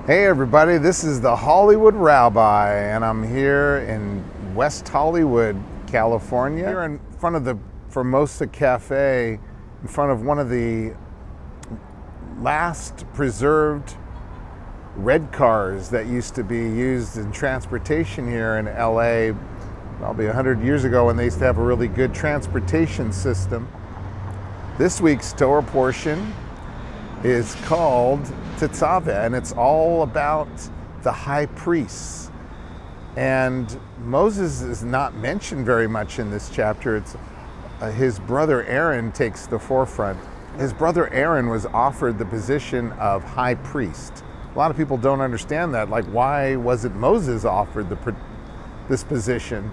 Hey everybody, this is the Hollywood Rabbi, and I'm here in West Hollywood, California. Here in front of the Formosa Cafe, in front of one of the last preserved red cars that used to be used in transportation here in LA, probably 100 years ago, when they used to have a really good transportation system. This week's Torah Portion is called Tetzaveh, and it's all about the high priests. And Moses is not mentioned very much in this chapter. It's his brother Aaron takes the forefront. His brother Aaron was offered the position of high priest. A lot of people don't understand that. Like, why wasn't Moses offered this position?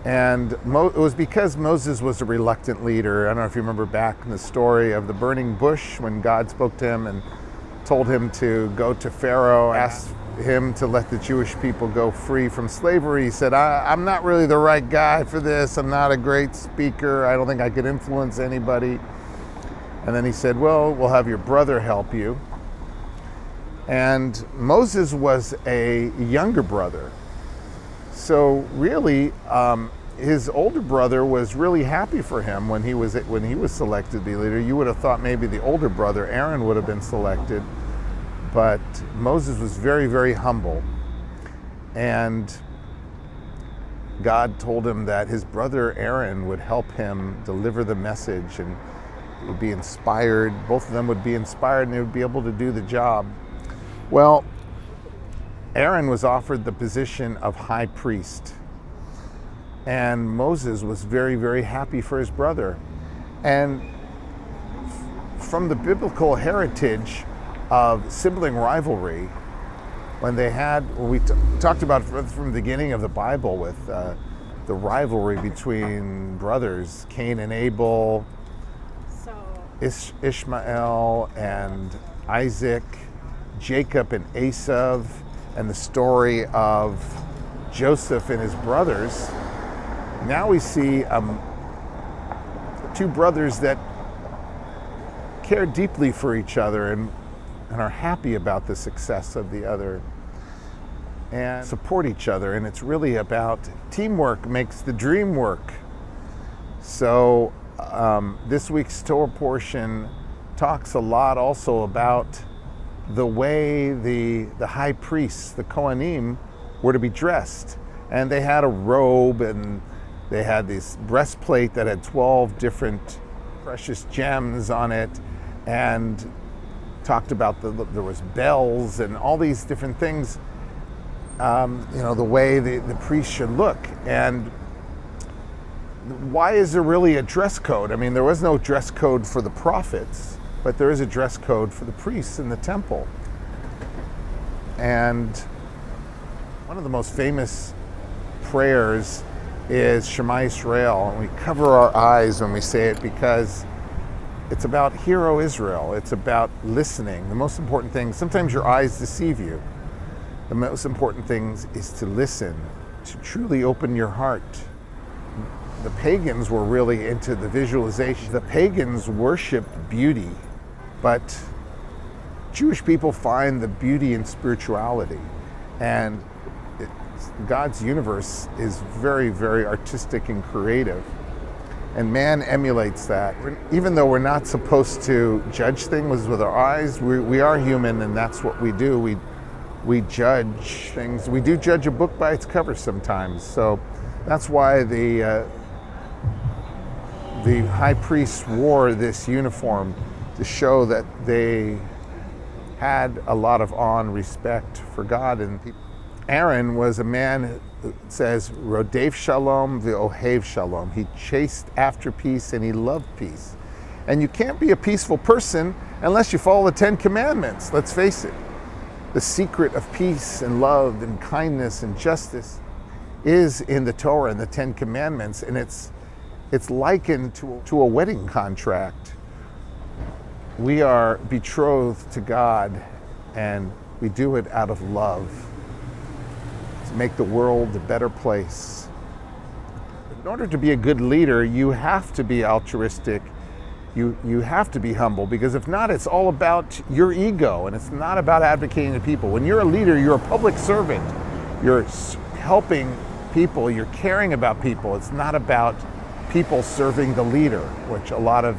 And it was because Moses was a reluctant leader. I don't know if you remember back in the story of the burning bush, when God spoke to him and told him to go to Pharaoh, asked him to let the Jewish people go free from slavery. He said, I'm not really the right guy for this. I'm not a great speaker. I don't think I could influence anybody. And then he said, well, we'll have your brother help you. And Moses was a younger brother. So really, his older brother was really happy for him when he was selected to be leader. You would have thought maybe the older brother, Aaron, would have been selected. But Moses was very, very humble. And God told him that his brother Aaron would help him deliver the message and would be inspired. Both of them would be inspired and they would be able to do the job. Well, Aaron was offered the position of high priest. And Moses was very, very happy for his brother. And from the biblical heritage of sibling rivalry, when we talked about from the beginning of the Bible with the rivalry between brothers, Cain and Abel, Ishmael and Isaac, Jacob and Esau, and the story of Joseph and his brothers. Now we see two brothers that care deeply for each other and are happy about the success of the other and support each other. And it's really about teamwork makes the dream work. So this week's Torah portion talks a lot also about the way the high priests, the Kohanim, were to be dressed. And they had a robe, and they had this breastplate that had 12 different precious gems on it, and talked about there was bells and all these different things, the way the priest should look. And why is there really a dress code? I mean, there was no dress code for the prophets, but there is a dress code for the priests in the temple. And one of the most famous prayers is Shema Yisrael, and we cover our eyes when we say it because it's about Hear, O Israel. It's about listening. The most important thing, sometimes your eyes deceive you. The most important thing is to listen, to truly open your heart. The pagans were really into the visualization. The pagans worshiped beauty, but Jewish people find the beauty in spirituality. And God's universe is very, very artistic and creative. And man emulates that. Even though we're not supposed to judge things with our eyes, we are human, and that's what we do. We judge things. We do judge a book by its cover sometimes. So that's why the high priests wore this uniform, to show that they had a lot of awe and respect for God and people. Aaron was a man who says, Rodef Shalom v'ohev Shalom. He chased after peace and he loved peace. And you can't be a peaceful person unless you follow the 10 Commandments. Let's face it. The secret of peace and love and kindness and justice is in the Torah and the 10 Commandments. And it's likened to a wedding contract. We are betrothed to God, and we do it out of love, to make the world a better place. In order to be a good leader, you have to be altruistic you have to be humble, because if not, it's all about your ego, and it's not about advocating to people. When you're a leader, you're a public servant. You're helping people, you're caring about people. It's not about people serving the leader, which a lot of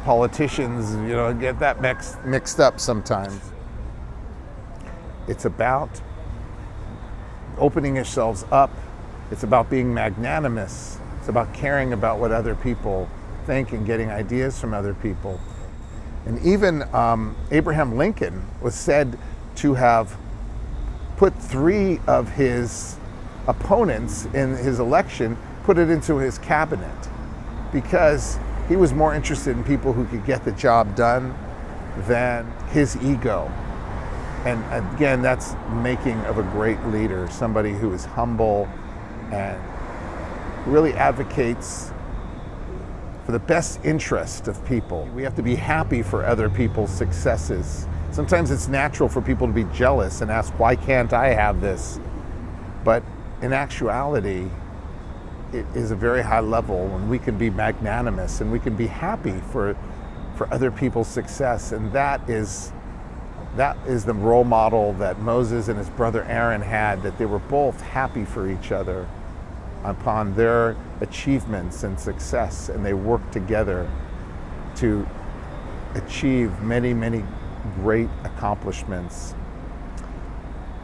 politicians, get that mixed up sometimes. It's about opening yourselves up. It's about being magnanimous. It's about caring about what other people think and getting ideas from other people. And even Abraham Lincoln was said to have put 3 of his opponents in his election, put it into his cabinet, because he was more interested in people who could get the job done than his ego. And again, that's making of a great leader, somebody who is humble and really advocates for the best interest of people. We have to be happy for other people's successes. Sometimes it's natural for people to be jealous and ask, why can't I have this? But in actuality, it is a very high level when we can be magnanimous and we can be happy for other people's success. And that is the role model that Moses and his brother Aaron had, that they were both happy for each other upon their achievements and success, and they worked together to achieve many, many great accomplishments.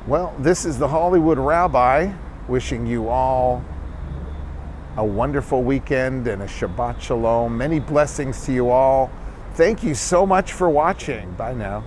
Well, this is the Hollywood Rabbi wishing you all a wonderful weekend and a Shabbat Shalom. Many blessings to you all. Thank you so much for watching. Bye now.